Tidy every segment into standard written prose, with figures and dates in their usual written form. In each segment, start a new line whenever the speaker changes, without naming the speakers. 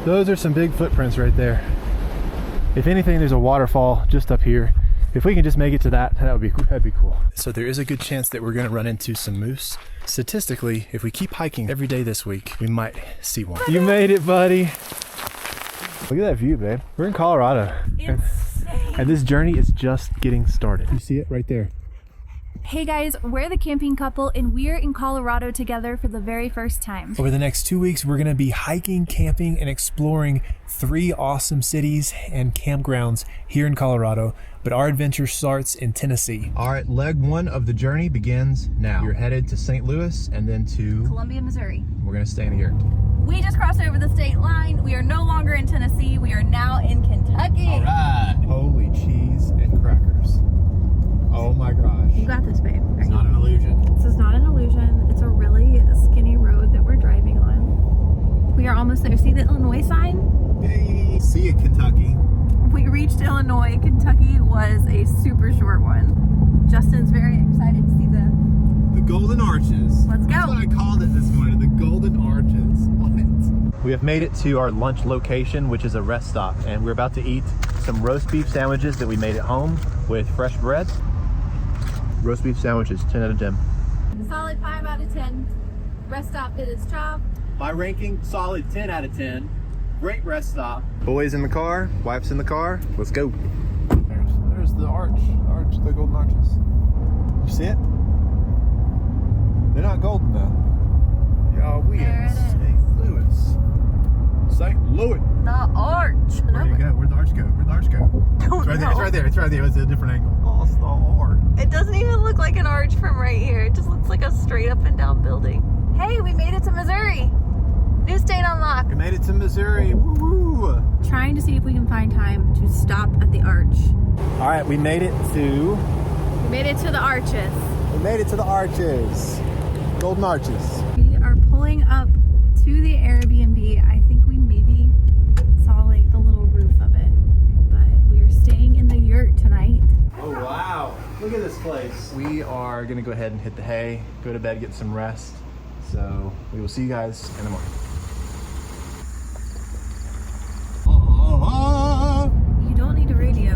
Those are some big footprints right there. If anything, there's a waterfall just up here. If we can just make it to that'd be cool. So there is a good chance that we're gonna run into some moose. Statistically, if we keep hiking every day this week, we might see one. You made it, buddy. Look at that view, babe. We're in Colorado. And this journey is just getting started. You see it right there.
Hey guys, we're the camping couple and we're in Colorado together for the very first time.
Over the next 2 weeks, we're gonna be hiking, camping, and exploring 3 awesome cities and campgrounds here in Colorado, but our adventure starts in Tennessee. All right, leg 1 of the journey begins now. We're headed to St. Louis and then to
Columbia, Missouri.
We're gonna stay in the yurt.
We just crossed over the state line. We are no longer in Tennessee. We are now in Kentucky.
All right. Holy cheese and crackers. Oh my gosh.
You got this, babe.
It's not an illusion.
This is not an illusion. It's a really skinny road that we're driving on. We are almost there. See the Illinois sign?
Hey, see it, Kentucky.
We reached Illinois. Kentucky was a super short one. Justin's very excited to see the
Golden Arches.
Let's go.
That's what I called it this morning, the Golden Arches. What? We have made it to our lunch location, which is a rest stop, and we're about to eat some roast beef sandwiches that we made at home with fresh bread. Roast beef sandwiches, 10 out of 10.
solid 5 out of 10. Rest stop did its job.
My ranking, solid 10 out of 10. Great rest stop. Boys in the car, wife's in the car. Let's go. There's the the Golden Arches. You see it? They're not golden though. Y'all, we in St. Louis. St. Louis.
The arch.
Where'd it go? Where'd the arch go? Where'd the arch go? It's right there. It's right there. It's right there. It's a different angle. Oh, it's the arch.
It doesn't even look like an arch from right here. It just looks like a straight up and down building. Hey, we made it to Missouri. New state unlocked.
We made it to Missouri. Woo!
Trying to see if we can find time to stop at the arch.
All right, we made it to.
We made it to the arches.
We made it to the arches. Golden Arches.
We are pulling up to the Airbnb. I think we maybe saw like the little roof of it, but we are staying in the yurt tonight.
Oh wow, look at this place. We are gonna go ahead and hit the hay, go to bed, get some rest. So we will see you guys in the morning.
You don't need a radio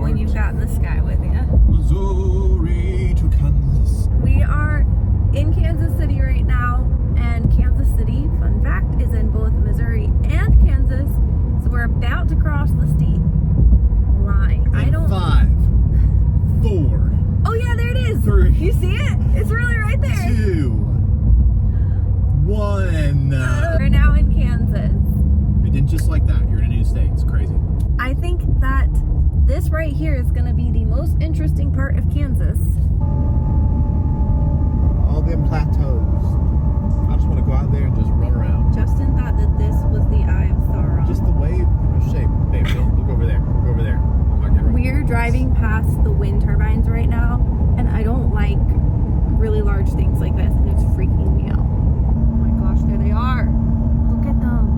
when you've got this guy with you.
Missouri to Kansas.
We are in Kansas City right now, and Kansas City, fun fact, is in both Missouri and Kansas. So we're about to cross the state line. I don't.
5, 4.
Oh yeah, there it is.
3.
You see it? It's really right there.
2, 1.
We're now in Kansas.
It did just like that. You're in a new state. It's crazy.
I think that this right here is going to be the most interesting part of Kansas.
All them plateaus. I just want to go out there and just run around.
Justin thought that this was the Eye of Sauron.
Just the way of shape. Babe, look over there. Look over there. Oh my God.
We're driving past the wind turbines right now, and I don't like really large things like this, and it's freaking me out. Oh my gosh, there they are. Look at them.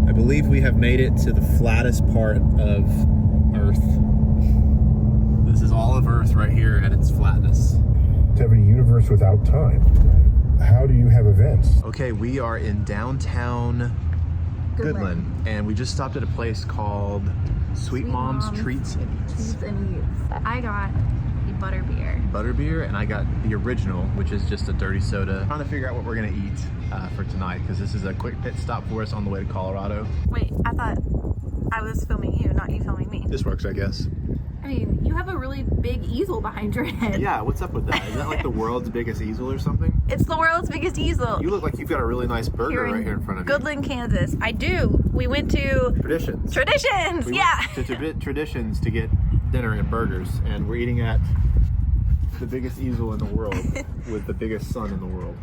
I believe we have made it to the flattest part of Earth. This is all of Earth right here at its flatness.
To have a universe without time, how do you have events?
Okay, we are in downtown Goodland, and we just stopped at a place called Sweet Mom's Treats and Eats.
I got the butterbeer.
Butterbeer, and I got the original, which is just a dirty soda. Trying to figure out what we're gonna eat for tonight, because this is a quick pit stop for us on the way to Colorado.
Wait, I thought I was filming you, not you filming me.
This works, I guess.
I mean, you have a really big easel behind your head.
Yeah, what's up with that? Is that like the world's biggest easel or something?
It's the world's biggest easel.
You look like you've got a really nice burger right here in front of you.
Goodland, Kansas. I do. We went to
Traditions.
Traditions,
We
yeah.
went to Traditions to get dinner and burgers, and we're eating at the biggest easel in the world with the biggest sun in the world.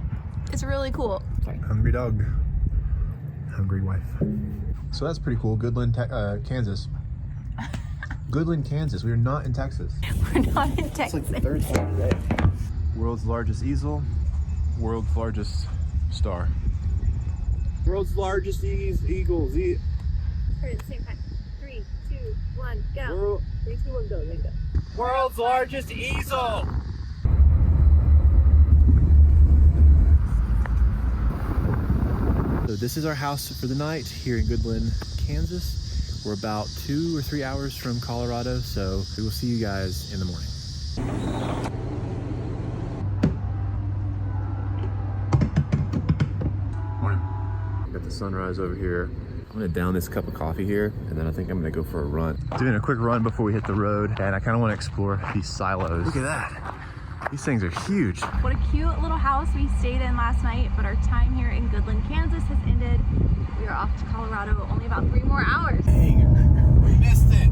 It's really cool.
Sorry. Hungry dog. Hungry wife. So that's pretty cool. Goodland, Kansas. Goodland, Kansas. We are not in Texas.
We're not in Texas.
It's like the third time today. World's largest easel. World's largest star. World's largest eagles.
At the same time. 3, 2, 1, go. 3, 2, 1, go. Go.
World's largest easel. So this is our house for the night here in Goodland, Kansas. We're about 2 or 3 hours from Colorado, so we will see you guys in the morning. Morning. Got the sunrise over here. I'm gonna down this cup of coffee here, and then I think I'm gonna go for a run. Doing a quick run before we hit the road, and I kind of want to explore these silos. Look at that. These things are huge.
What a cute little house we stayed in last night, but our time here in Goodland, Kansas has ended. We are off to Colorado, only about 3 more hours.
Dang, we missed it.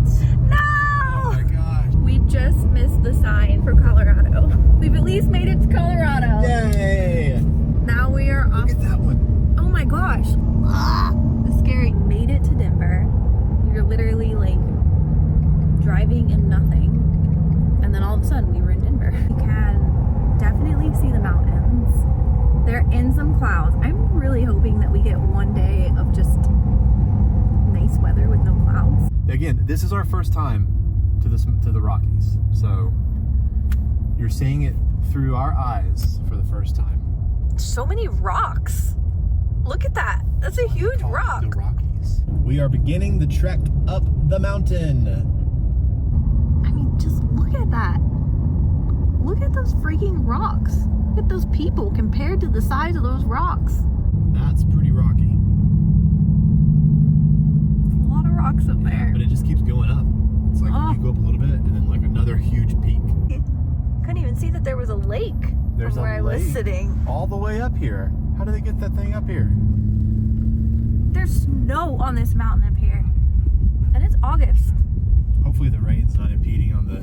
No!
Oh my gosh.
We just missed the sign for Colorado. We've at least made it to Colorado.
Yay!
Now we are off.
Look at that one.
Oh my gosh. It's scary. Made it to Denver. We were literally like driving in nothing. And then all of a sudden we were in Denver. You can definitely see the mountains. They're in some clouds. I'm really hoping that we get one day of just nice weather with no clouds.
Again, this is our first time to the Rockies. So you're seeing it through our eyes for the first time.
So many rocks. Look at that. That's a huge rock.
The Rockies. We are beginning the trek up the mountain.
I mean, just look at that. Look at those freaking rocks. Look at those people compared to the size of those rocks.
That's pretty rocky.
A lot of rocks up there.
But it just keeps going up. It's like you go up a little bit and then like another huge peak.
Couldn't even see that there was a lake
There's
from where I was sitting.
All the way up here. How do they get that thing up here?
There's snow on this mountain up here. And it's August.
Hopefully the rain's not impeding on the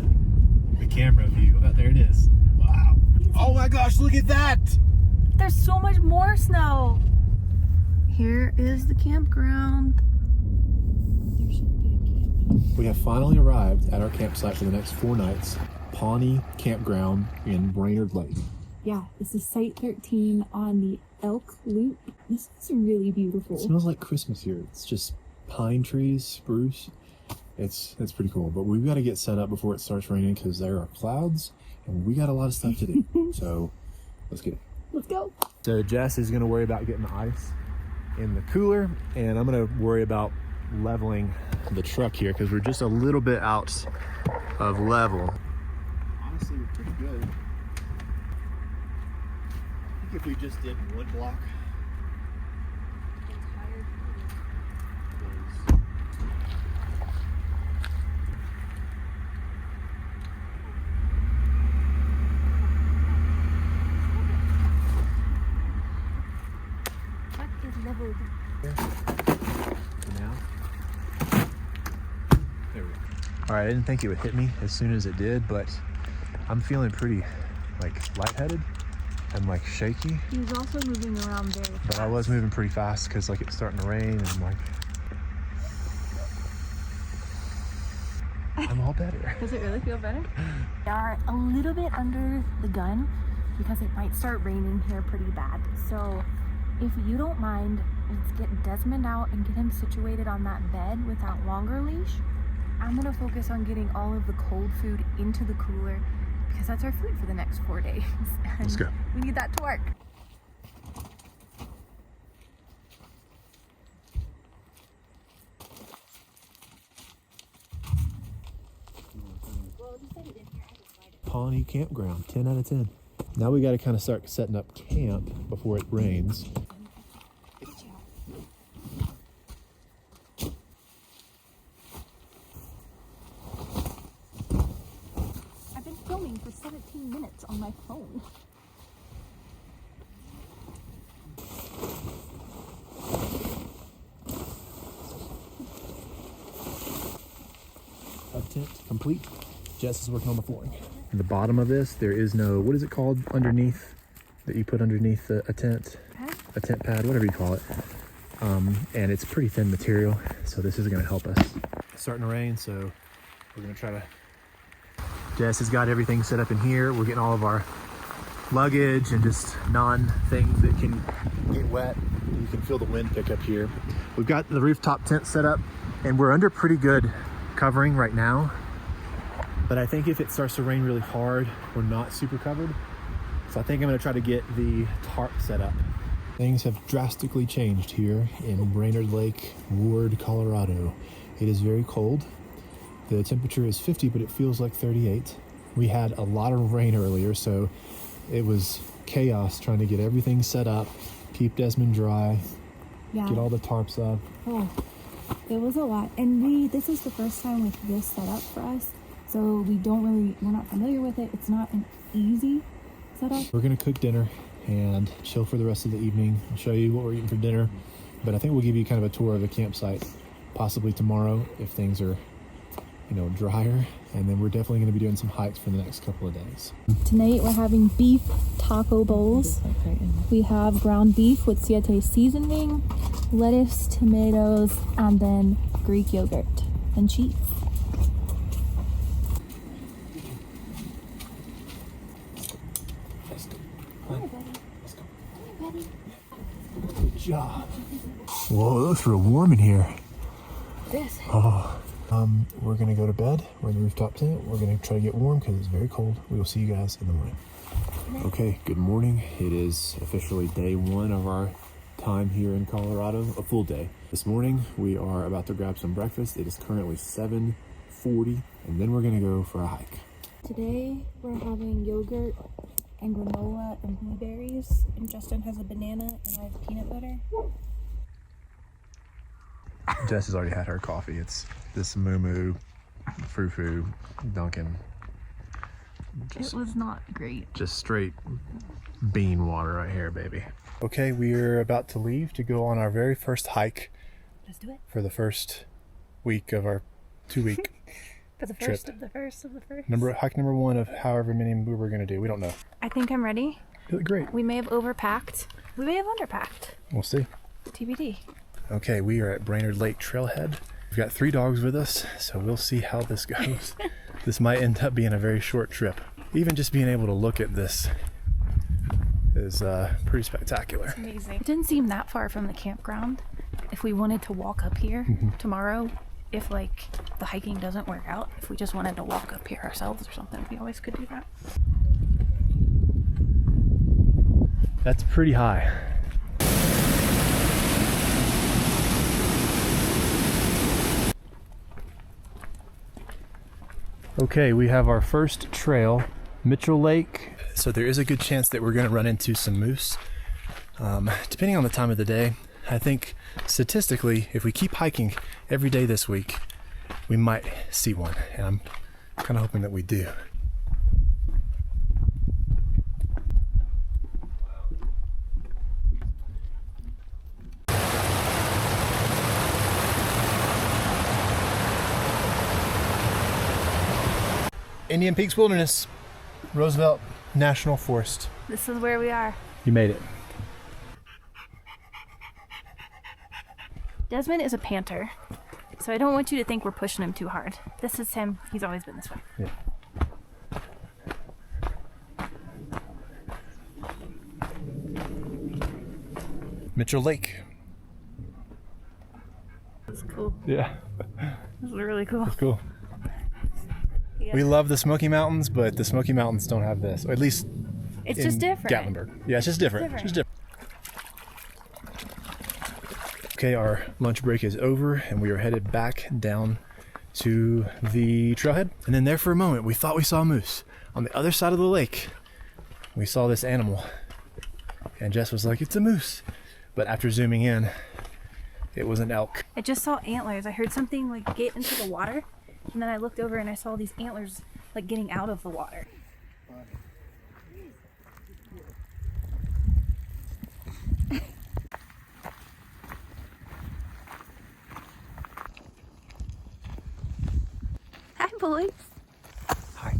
camera view. Oh, there it is. Wow. Oh my gosh, look at that!
There's so much more snow. Here is the campground. There should be a camp.
We have finally arrived at our campsite for the next 4 nights. Pawnee Campground in Brainard Lake.
Yeah, this is Site 13 on the Elk Loop. This is really beautiful.
It smells like Christmas here. It's just pine trees, spruce. It's pretty cool, but we've got to get set up before it starts raining because there are clouds and we got a lot of stuff to do. So let's get it.
Let's go.
So Jess is going to worry about getting the ice in the cooler, and I'm going to worry about leveling the truck here because we're just a little bit out of level. Honestly, we're pretty good. I think if we just did 1 block.
Leveled.
Now. There we go. All right, I didn't think it would hit me as soon as it did, but I'm feeling pretty like lightheaded and like shaky.
He was also moving around very fast.
But I was moving pretty fast because like it's starting to rain and I'm like, I'm all better.
Does it really feel better? We are a little bit under the gun because it might start raining here pretty bad. So if you don't mind, let's get Desmond out and get him situated on that bed with that longer leash. I'm gonna focus on getting all of the cold food into the cooler because that's our food for the next 4 days. And
Let's go.
We need that to work.
Pawnee Campground, 10 out of 10. Now we got to kind of start setting up camp before it rains.
I've been filming for 17 minutes on my phone.
Up tent complete. Jess is working on the flooring. At the bottom of this, there is no, what is it called underneath that you put underneath a tent?
Pad?
A tent pad, whatever you call it. And it's pretty thin material, so this is going to help us. It's starting to rain, so we're going to try to. Jess has got everything set up in here. We're getting all of our luggage and just non-things that can get wet. You can feel the wind pick up here. We've got the rooftop tent set up, and we're under pretty good covering right now. But I think if it starts to rain really hard, we're not super covered. So I think I'm gonna try to get the tarp set up Things have drastically changed here in Brainard Lake, Ward, Colorado. It is very cold. The temperature is 50, but it feels like 38. We had a lot of rain earlier, so it was chaos trying to get everything set up, keep Desmond dry, get all the tarps up.
Oh, it was a lot. And this is the first time with this setup for us, so we're not familiar with it. It's not an easy setup.
We're gonna cook dinner and chill for the rest of the evening. I'll show you what we're eating for dinner, but I think we'll give you kind of a tour of the campsite, possibly tomorrow if things are, drier. And then we're definitely going to be doing some hikes for the next couple of days.
Tonight we're having beef taco bowls. We have ground beef with siete seasoning, lettuce, tomatoes, and then Greek yogurt and cheese.
Good job. Whoa, it's real warm in here.
This.
We're gonna go to bed. We're in the rooftop tent. We're gonna try to get warm because it's very cold. We will see you guys in the morning. Okay, good morning. It is officially day one of our time here in Colorado, a full day. This morning we are about to grab some breakfast. It is currently 7:40, and then we're gonna go for a hike.
Today we're having yogurt and granola and blueberries, and Justin has a banana and I have peanut butter.
Jess has already had her coffee. It's this Moo Foo Dunkin'.
It was not great.
Just straight bean water right here, baby. Okay, we're about to leave to go on our very first hike.
Let's do it.
For the first week of our 2-week
For the first of the first of the first.
hike number one of however many we were gonna do. We don't know.
I think I'm ready.
You look great.
We may have overpacked. We may have underpacked.
We'll see.
TBD.
Okay, we are at Brainard Lake Trailhead. We've got 3 dogs with us, so we'll see how this goes. This might end up being a very short trip. Even just being able to look at this is pretty spectacular.
It's amazing. It didn't seem that far from the campground. If we wanted to walk up here tomorrow, if the hiking doesn't work out, if we just wanted to walk up here ourselves or something, we always could do that.
That's pretty high. Okay, we have our first trail, Mitchell Lake. So there is a good chance that we're going to run into some moose. Depending on the time of the day, I think statistically, if we keep hiking every day this week, we might see one. And I'm kind of hoping that we do. Indian Peaks Wilderness, Roosevelt National Forest.
This is where we are.
You made it.
Desmond is a panter, so I don't want you to think we're pushing him too hard. This is him. He's always been this way.
Yeah. Mitchell Lake.
It's cool.
Yeah,
This is really cool.
it's cool.
Yeah.
We love the Smoky Mountains, but the Smoky Mountains don't have this, or at least
It's
in
just different.
Gatlinburg. Yeah, it's just different.
It's
Just different. Okay, our lunch break is over, and we are headed back down to the trailhead. And then there for a moment, we thought we saw a moose. On the other side of the lake, we saw this animal. And Jess was like, it's a moose. But after zooming in, it was an elk.
I just saw antlers. I heard something get into the water, and then I looked over and I saw these antlers getting out of the water. Hi, boys.
Hi.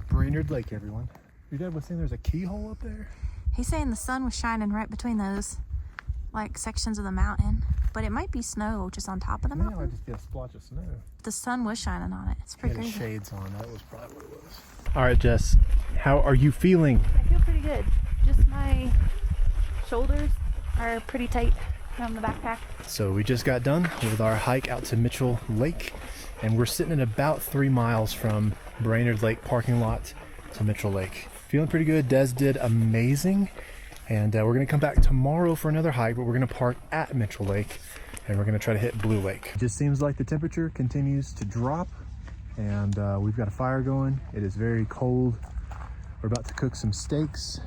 Brainard Lake, everyone. Your dad was saying there's a keyhole up there?
He's saying the sun was shining right between those sections of the mountain, but it might be snow just on top of the
Yeah,
mountain.
I just get a splotch of snow.
The sun was shining on it. It's pretty
He had his
crazy.
shades on. That was probably what it was. All right, Jess. How are you feeling?
I feel pretty good. Just my shoulders are pretty tight from the backpack.
So we just got done with our hike out to Mitchell Lake, and we're sitting at about 3 miles from Brainard Lake parking lot to Mitchell Lake. Feeling pretty good. Des did amazing. And we're gonna come back tomorrow for another hike, but we're gonna park at Mitchell Lake and we're gonna try to hit Blue Lake. It just seems like the temperature continues to drop, and we've got a fire going. It is very cold. We're about to cook some steaks.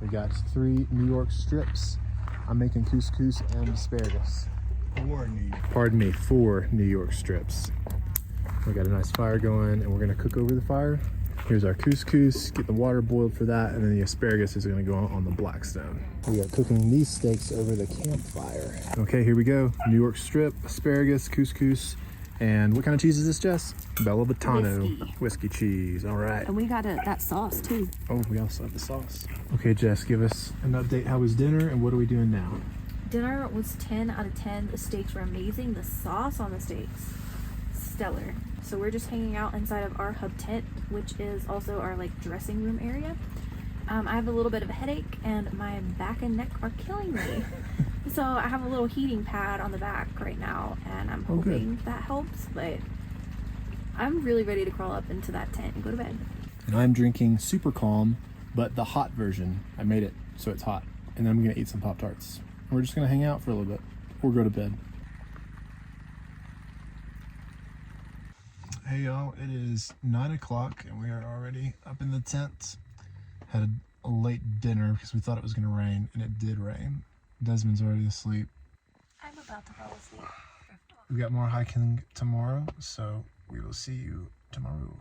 We got 3 New York strips. I'm making couscous and asparagus. 4 New York strips. We got a nice fire going and we're gonna cook over the fire. Here's our couscous, get the water boiled for that, and then the asparagus is gonna go on the blackstone. We are cooking these steaks over the campfire. Okay, here we go. New York strip, asparagus, couscous, and what kind of cheese is this, Jess? Bella Batano. Whiskey cheese, all right.
And we got that sauce too.
Oh, we also have the sauce. Okay, Jess, give us an update. How was dinner and what are we doing now?
Dinner was 10 out of 10. The steaks were amazing. The sauce on the steaks, stellar. So we're just hanging out inside of our hub tent, which is also our like dressing room area. I have a little bit of a headache and my back and neck are killing me. So I have a little heating pad on the back right now and I'm hoping that helps, but I'm really ready to crawl up into that tent and go to bed.
And I'm drinking Super Calm, but the hot version. I made it so it's hot. And then I'm gonna eat some Pop-Tarts. We're just gonna hang out for a little bit or go to bed. Hey y'all, it is 9 o'clock and we are already up in the tent. Had a late dinner because we thought it was gonna rain, and it did rain. Desmond's already asleep.
I'm about to fall asleep.
We got more hiking tomorrow, so we will see you tomorrow.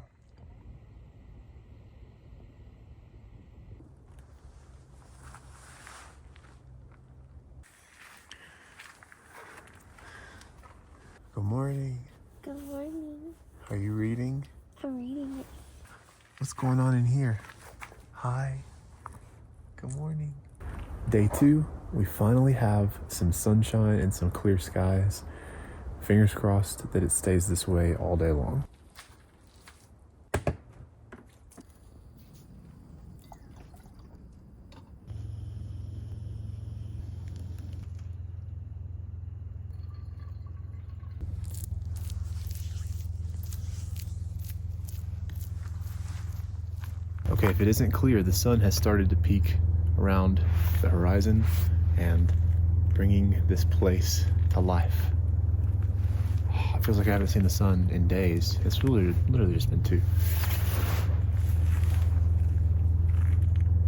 Good morning.
Good morning.
Are you reading?
I'm reading it.
What's going on in here? Hi. Good morning. Day 2, we finally have some sunshine and some clear skies. Fingers crossed that it stays this way all day long. Okay, if it isn't clear, the sun has started to peak around the horizon and bringing this place to life. Oh, it feels like I haven't seen the sun in days. It's literally just been 2.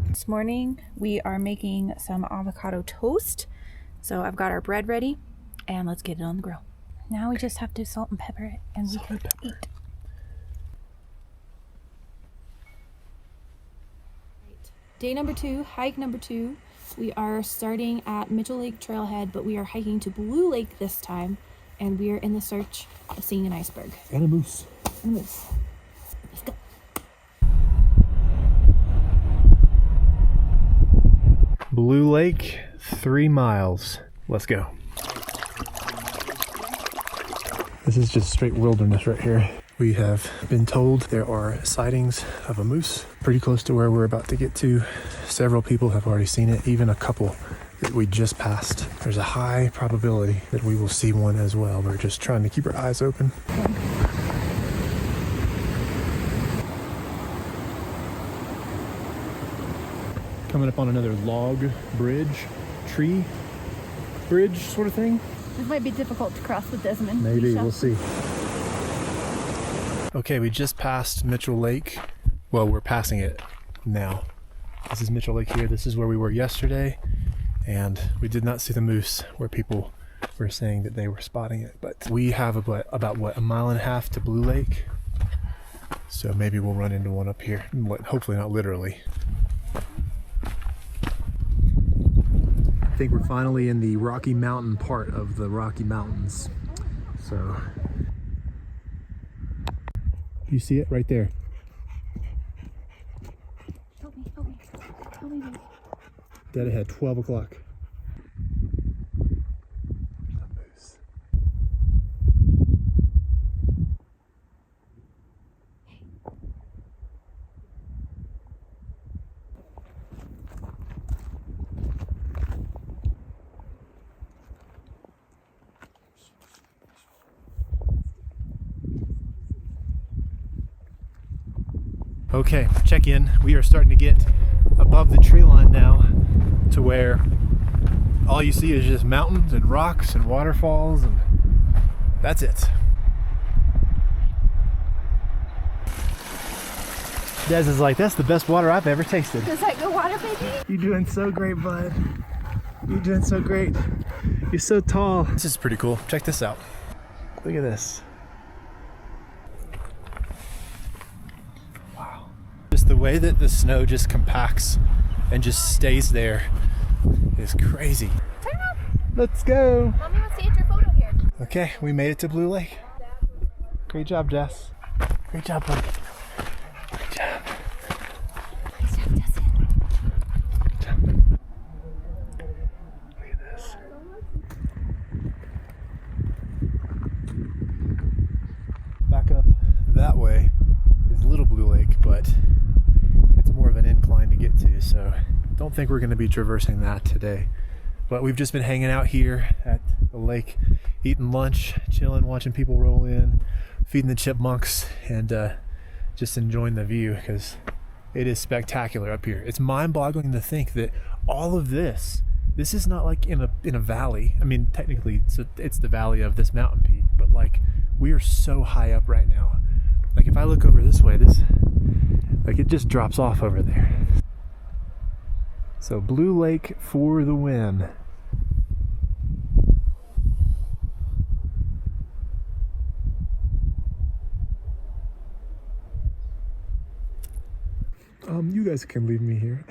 This morning we are making some avocado toast. So I've got our bread ready and let's get it on the grill. Now we just have to salt and pepper it and we can eat. Day number 2, hike number 2. We are starting at Mitchell Lake Trailhead, but we are hiking to Blue Lake this time, and we are in the search of seeing an iceberg.
And a moose.
And a moose. Let's go.
Blue Lake, 3 miles. Let's go. This is just straight wilderness right here. We have been told there are sightings of a moose pretty close to where we're about to get to. Several people have already seen it, even a couple that we just passed. There's a high probability that we will see one as well. We're just trying to keep our eyes open. Coming up on another log bridge, tree bridge sort of thing.
This might be difficult to cross with Desmond.
Maybe, we'll see. Okay, we just passed Mitchell Lake. Well, we're passing it now. This is Mitchell Lake here. This is where we were yesterday, and we did not see the moose where people were saying that they were spotting it. But we have about a mile and a half to Blue Lake, so maybe we'll run into one up here. Hopefully not literally. I think we're finally in the Rocky Mountain part of the Rocky Mountains. So you see it right there.
Help me, help me. Help me, baby.
Dead ahead, 12 o'clock. Okay, check in. We are starting to get above the tree line now. to where all you see is just mountains and rocks and waterfalls, and that's it. Des is like, that's the best water I've ever tasted.
Is that good water, baby?
You're doing so great, bud. You're doing so great. You're so tall. This is pretty cool. Check this out. Look at this. Wow. Just the way that the snow just compacts and just stays there is crazy.
Turn around.
Let's go.
Mommy wants to get your photo here.
Okay, we made it to Blue Lake. Great job, Jess. Great job, buddy. Great job.
Nice job, Justin.
Good job. Look at this. Back up that way is Little Blue Lake, but it's more of an incline to get to, so don't think we're going to be traversing that today. But we've just been hanging out here at the lake, eating lunch, chilling, watching people roll in, feeding the chipmunks, and just enjoying the view because it is spectacular up here. It's mind-boggling to think that all of this is not like in a valley. I mean, technically it's the valley of this mountain peak, but like we are so high up right now. Like if I look over this way, it just drops off over there. So Blue Lake for the win. You guys can leave me here.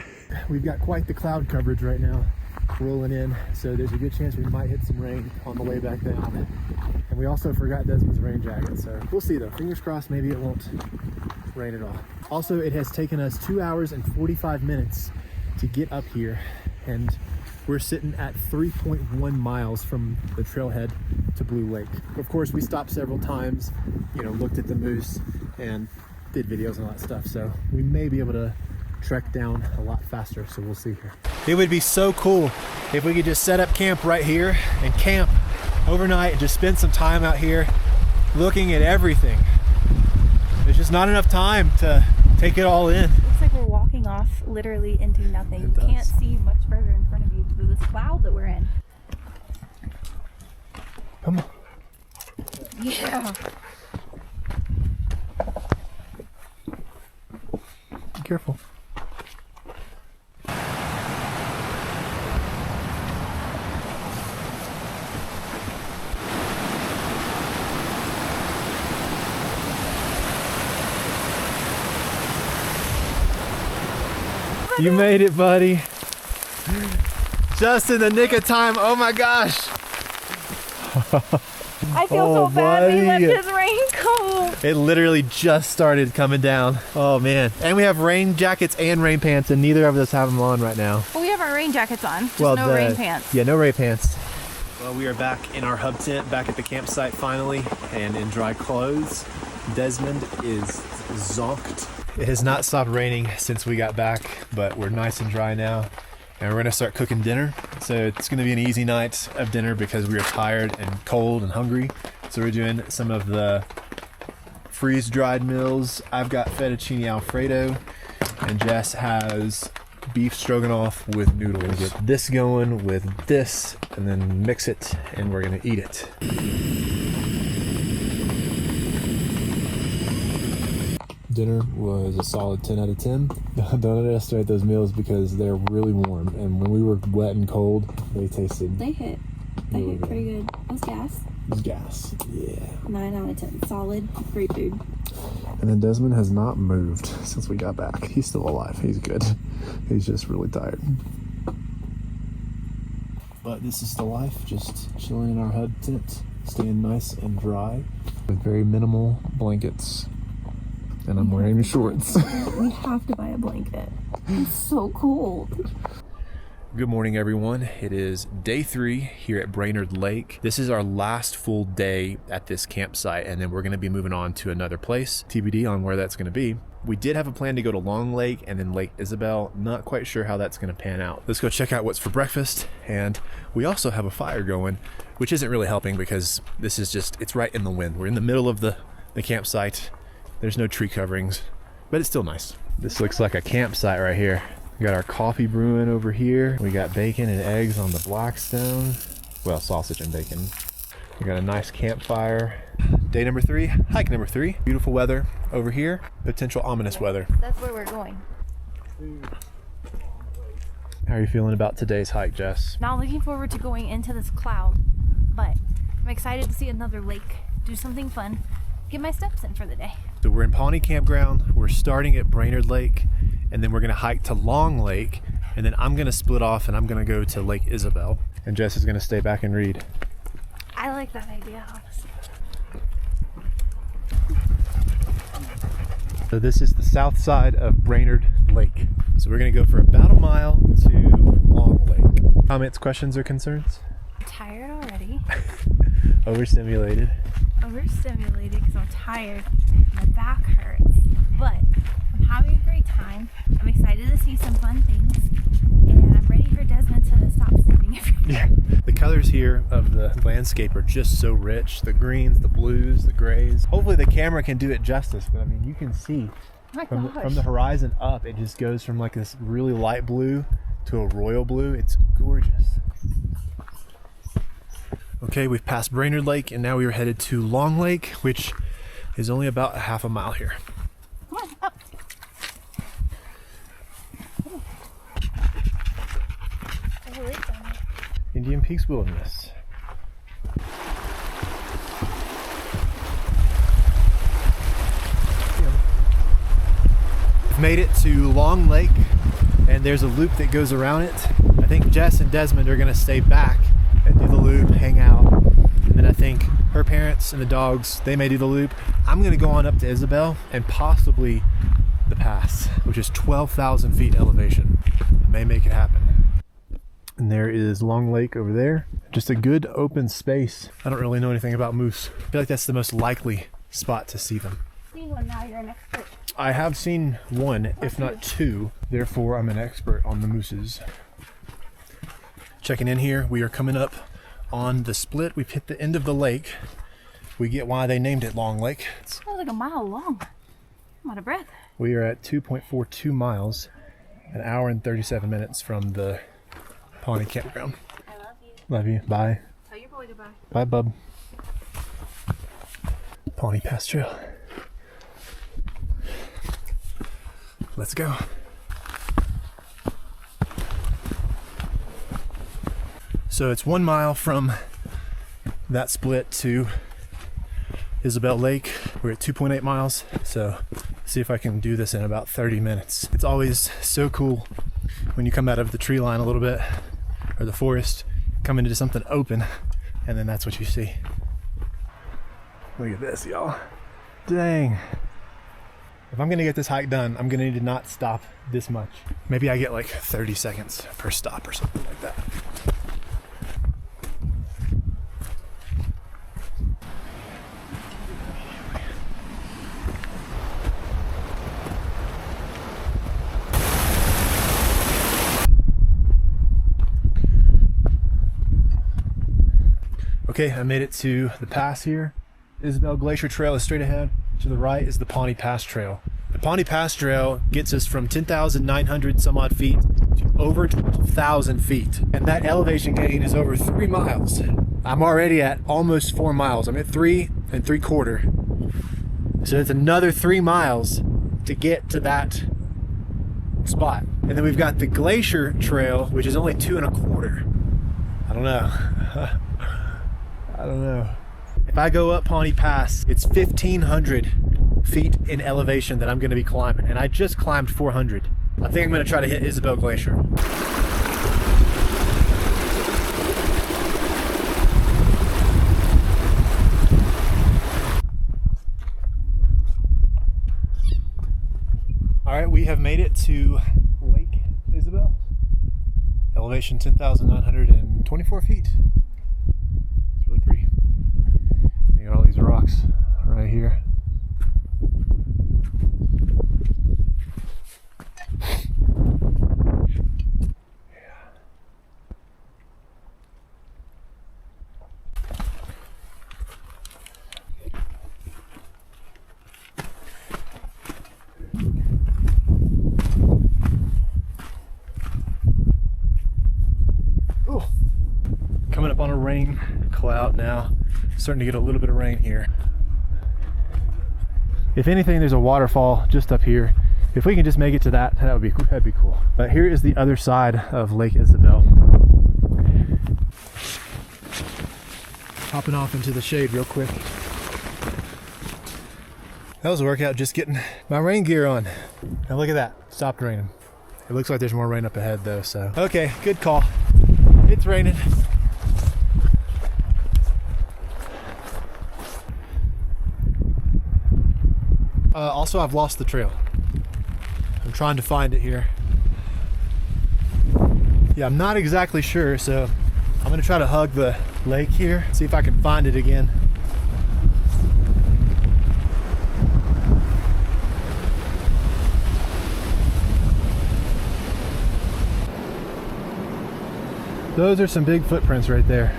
We've got quite the cloud coverage right now rolling in, so there's a good chance we might hit some rain on the way back down. And we also forgot Desmond's rain jacket, so we'll see though. Fingers crossed, maybe it won't rain at all. Also, it has taken us 2 hours and 45 minutes to get up here, and we're sitting at 3.1 miles from the trailhead to Blue Lake. Of course, we stopped several times, looked at the moose and did videos and all that stuff, so we may be able to trek down a lot faster, so we'll see here. It would be so cool if we could just set up camp right here and camp overnight and just spend some time out here looking at everything. There's just not enough time to take it all in.
Looks like we're walking off literally into nothing.
It
You
does.
can't see much further in front of you because of this cloud that we're in.
Come on.
Yeah.
Be careful. You made it, buddy. Just in the nick of time. Oh my gosh.
I feel
Oh,
so bad we left
buddy.
his raincoat.
It literally just started coming down. Oh man. And we have rain jackets and rain pants, and neither of us have them on right now.
Well, we have our rain jackets on, just no rain pants.
Yeah, no rain pants. Well, we are back in our hub tent, back at the campsite finally, and in dry clothes. Desmond is zonked. It has not stopped raining since we got back, but we're nice and dry now. And we're gonna start cooking dinner. So it's gonna be an easy night of dinner because we are tired and cold and hungry. So we're doing some of the freeze-dried meals. I've got fettuccine Alfredo, and Jess has beef stroganoff with noodles. Get this going with this, and then mix it, and we're gonna eat it. Dinner was a solid 10 out of 10. Don't underestimate those meals because they're really warm, and when we were wet and cold, they tasted
They hit
really
pretty good. That's gas.
gas. Yeah.
9 out of 10. Solid. Great food.
And then Desmond has not moved since we got back. He's still alive. He's good. He's just really tired. But this is the life, just chilling in our hub tent, staying nice and dry with very minimal blankets. And I'm wearing shorts.
We have to buy a blanket. It's so cold.
Good morning, everyone. It is day 3 here at Brainard Lake. This is our last full day at this campsite, and then we're going to be moving on to another place. TBD on where that's going to be. We did have a plan to go to Long Lake and then Lake Isabelle. Not quite sure how that's going to pan out. Let's go check out what's for breakfast. And we also have a fire going, which isn't really helping because this is just, it's right in the wind. We're in the middle of the campsite. There's no tree coverings, but it's still nice. This looks like a campsite right here. We got our coffee brewing over here. We got bacon and eggs on the Blackstone. Well, sausage and bacon. We got a nice campfire. Day number 3, hike number 3. Beautiful weather over here. Potential ominous weather.
That's where we're going.
How are you feeling about today's hike, Jess?
Not looking forward to going into this cloud, but I'm excited to see another lake, do something fun, get my steps in for the day.
So we're in Pawnee Campground. We're starting at Brainard Lake, and then we're gonna hike to Long Lake, and then I'm gonna split off and I'm gonna go to Lake Isabelle. And Jess is gonna stay back and read.
I like that idea, honestly.
So this is the south side of Brainard Lake. So we're gonna go for about a mile to Long Lake. Comments, questions, or concerns?
I'm tired already.
Overstimulated.
Overstimulated because I'm tired. My back hurts. But I'm having a great time. I'm excited to see some fun things. And I'm ready for Desmond to stop sleeping every day.
Yeah. The colors here of the landscape are just so rich. The greens, the blues, the grays. Hopefully the camera can do it justice, but I mean, you can see from the horizon up, it just goes from like this really light blue to a royal blue. It's gorgeous. Okay, we've passed Brainard Lake and now we are headed to Long Lake, which is only about a half a mile here.
Come on, up. There's a lake down there.
Indian Peaks Wilderness. We've made it to Long Lake and there's a loop that goes around it. I think Jess and Desmond are gonna stay back and do the loop, hang out. And then I think her parents and the dogs, they may do the loop. I'm gonna go on up to Isabelle and possibly the pass, which is 12,000 feet elevation. I may make it happen. And there is Long Lake over there. Just a good open space. I don't really know anything about moose. I feel like that's the most likely spot to see them.
Seen one, now you're an expert.
I have seen one, if not two. Therefore, I'm an expert on the mooses. Checking in here, we are coming up on the split. We've hit the end of the lake. We get why they named it Long Lake.
It was like a mile long. I'm out of breath.
We are at 2.42 miles, an hour and 37 minutes from the Pawnee Campground.
I love you.
Love you. Bye.
Tell your boy goodbye.
Bye, bub. Pawnee Pass Trail. Let's go. So it's 1 mile from that split to Isabelle Lake. We're at 2.8 miles. So see if I can do this in about 30 minutes. It's always so cool when you come out of the tree line a little bit, or the forest, come into something open, and then that's what you see. Look at this, y'all. Dang. If I'm gonna get this hike done, I'm gonna need to not stop this much. Maybe I get like 30 seconds per stop or something like that. Okay, I made it to the pass here. Isabelle Glacier Trail is straight ahead. To the right is the Pawnee Pass Trail. The Pawnee Pass Trail gets us from 10,900 some odd feet to over 12,000 feet. And that elevation gain is over 3 miles. I'm already at almost 4 miles. I'm at 3 3/4. So it's another 3 miles to get to that spot. And then we've got the Glacier Trail, which is only 2 1/4. I don't know. I don't know. If I go up Pawnee Pass, it's 1,500 feet in elevation that I'm going to be climbing, and I just climbed 400. I think I'm going to try to hit Isabelle Glacier. All right, we have made it to Lake Isabelle. Elevation 10,924 feet. It's really pretty. You got all these rocks right here. rain cloud now. Starting to get a little bit of rain here. If anything, there's a waterfall just up here. If we can just make it to that, that'd be cool. But here is the other side of Lake Isabelle. Hopping off into the shade real quick. That was a workout just getting my rain gear on. Now look at that, stopped raining. It looks like there's more rain up ahead though, so. Okay, good call. It's raining. Also, I've lost the trail. I'm trying to find it here. Yeah, I'm not exactly sure, so I'm gonna try to hug the lake here, see if I can find it again. Those are some big footprints right there.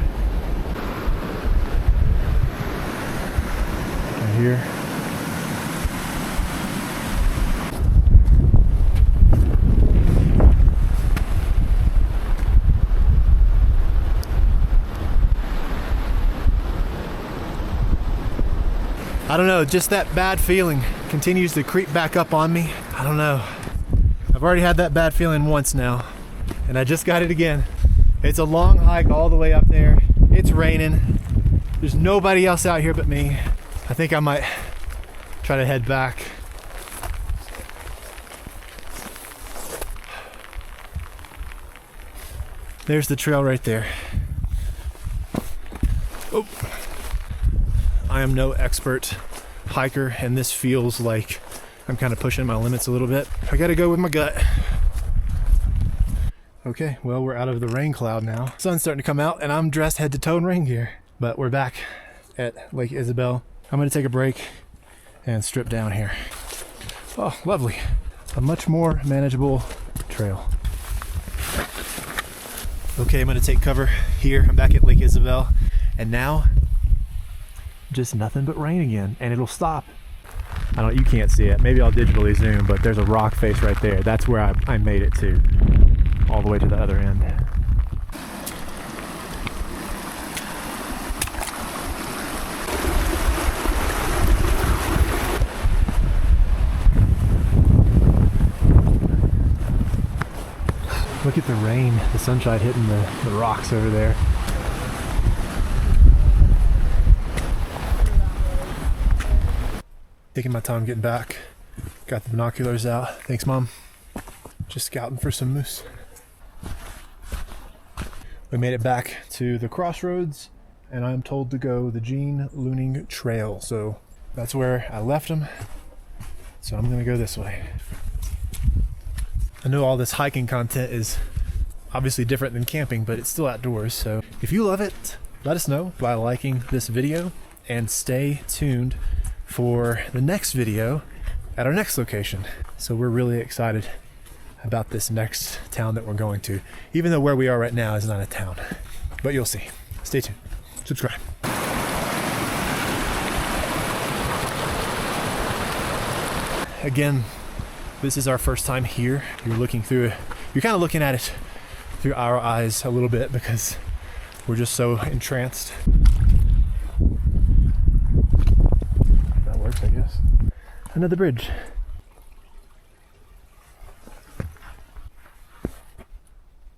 Right here. I don't know, just that bad feeling continues to creep back up on me. I don't know. I've already had that bad feeling once now, and I just got it again. It's a long hike all the way up there. It's raining. There's nobody else out here but me. I think I might try to head back. There's the trail right there. Oh. I am no expert hiker, and this feels like I'm kind of pushing my limits a little bit. I gotta go with my gut. Okay, well, we're out of the rain cloud now. Sun's starting to come out, and I'm dressed head to toe in rain gear. But we're back at Lake Isabelle. I'm gonna take a break and strip down here. Oh, lovely. A much more manageable trail. Okay, I'm gonna take cover here. I'm back at Lake Isabelle, and now just nothing but rain again, and it'll stop. I don't, you can't see it. Maybe I'll digitally zoom, but there's a rock face right there. That's where I made it to, all the way to the other end. Look at the rain, the sunshine hitting the rocks over there. Taking my time getting back. Got the binoculars out. Thanks, Mom. Just scouting for some moose. We made it back to the crossroads, and I'm told to go the Jean Looning Trail. So that's where I left them. So I'm gonna go this way. I know all this hiking content is obviously different than camping, but it's still outdoors. So if you love it, let us know by liking this video, and stay tuned for the next video at our next location. So we're really excited about this next town that we're going to, even though where we are right now is not a town, but you'll see. Stay tuned, subscribe. Again, this is our first time here. You're kind of looking at it through our eyes a little bit because we're just so entranced. I guess. Another bridge.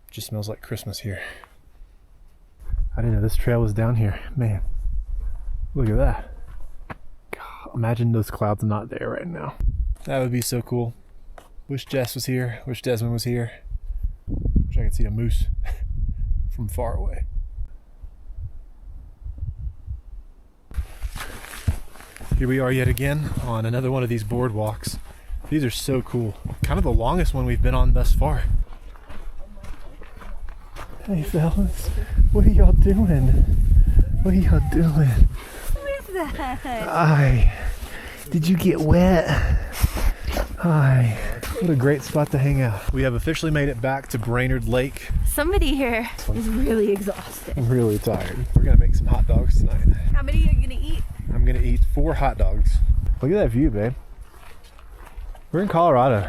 Just smells like Christmas here. I didn't know this trail was down here. Man, look at that. God, imagine those clouds not there right now. That would be so cool. Wish Jess was here. Wish Desmond was here. Wish I could see a moose from far away. Here we are yet again on another one of these boardwalks. These are so cool. Kind of the longest one we've been on thus far. Hey fellas, what are y'all doing? What are y'all doing?
What is that?
Hi. Did you get wet? Hi. What a great spot to hang out. We have officially made it back to Brainard Lake.
Somebody here is really exhausted.
I'm really tired. We're gonna make some hot dogs tonight.
How many are you gonna eat?
I'm gonna eat 4 hot dogs. Look at that view, babe. We're in Colorado.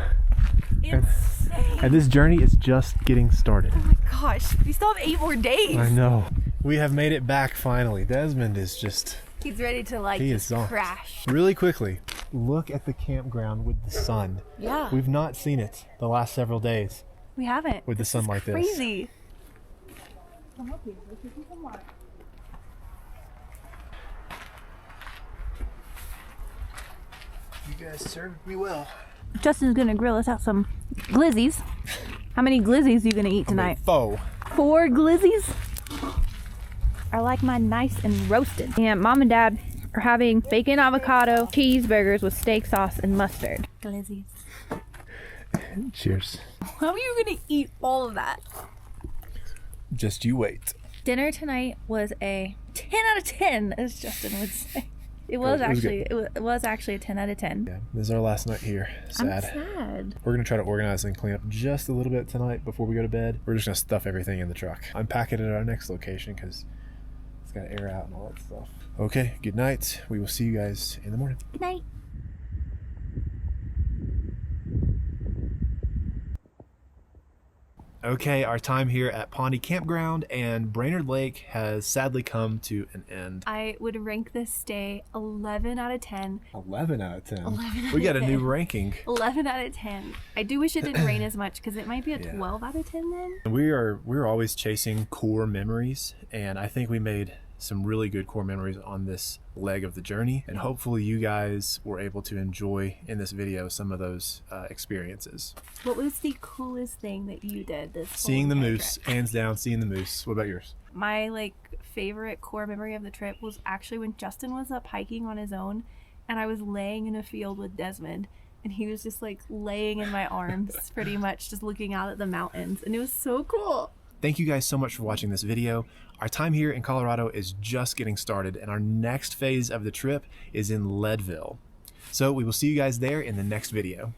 Insane.
And this journey is just getting started.
Oh my gosh, we still have 8 more days.
I know. We have made it back finally. Desmond is just...
He's ready to like
He
just
is zonked.
crash.
Really quickly, look at the campground with the sun.
Yeah.
We've not seen it the last several days
We haven't.
with the sun like this.
Crazy.
You guys served me well.
Justin's gonna grill us out some glizzies. How many glizzies are you gonna eat tonight?
Faux.
4 glizzies? I like mine nice and roasted. And mom and dad are having bacon avocado cheeseburgers with steak sauce and mustard. Glizzies.
Cheers.
How are you gonna eat all of that?
Just you wait.
Dinner tonight was a 10 out of 10, as Justin would say. It was actually a 10 out of 10.
Yeah, this is our last night here. Sad.
I'm sad.
We're gonna try to organize and clean up just a little bit tonight before we go to bed. We're just gonna stuff everything in the truck. I'm packing it at our next location because it's gotta air out and all that stuff. Okay, good night. We will see you guys in the morning.
Good night.
Okay, our time here at Pawnee Campground and Brainard Lake has sadly come to an end.
I would rank this stay 11 out of 10.
11 out of 10.
11 out
We got
of
a new
10.
ranking.
11 out of 10. I do wish it didn't rain as much because it might be a
Yeah.
12 out of 10 then.
We're always chasing core memories, and I think we made some really good core memories on this leg of the journey, and hopefully you guys were able to enjoy in this video some of those experiences.
What was the coolest thing that you did this
Seeing the
whole
moose,
trip?
hands down, seeing the moose. What about yours?
My favorite core memory of the trip was actually when Justin was up hiking on his own and I was laying in a field with Desmond and he was just laying in my arms pretty much just looking out at the mountains, and it was so cool.
Thank you guys so much for watching this video. Our time here in Colorado is just getting started, and our next phase of the trip is in Leadville. So we will see you guys there in the next video.